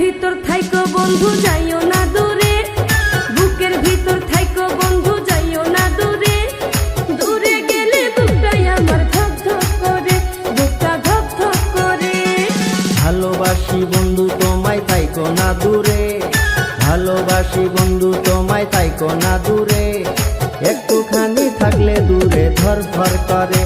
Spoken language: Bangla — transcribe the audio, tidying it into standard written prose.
ভিতর থাইকো বন্ধু যাইও না দূরে, বুকের ভিতর থাইকো বন্ধু যাইও না দূরে। দূরে গেলে বুকটাই আমার ধক ধক করে, বুকটা ধক ধক করে। ভালোবাসি বন্ধু তোমায় থাইকো না দূরে, ভালোবাসি বন্ধু তোমায় থাইকো না দূরে। একটুখানি থাকলে দূরে ধর ধর করে।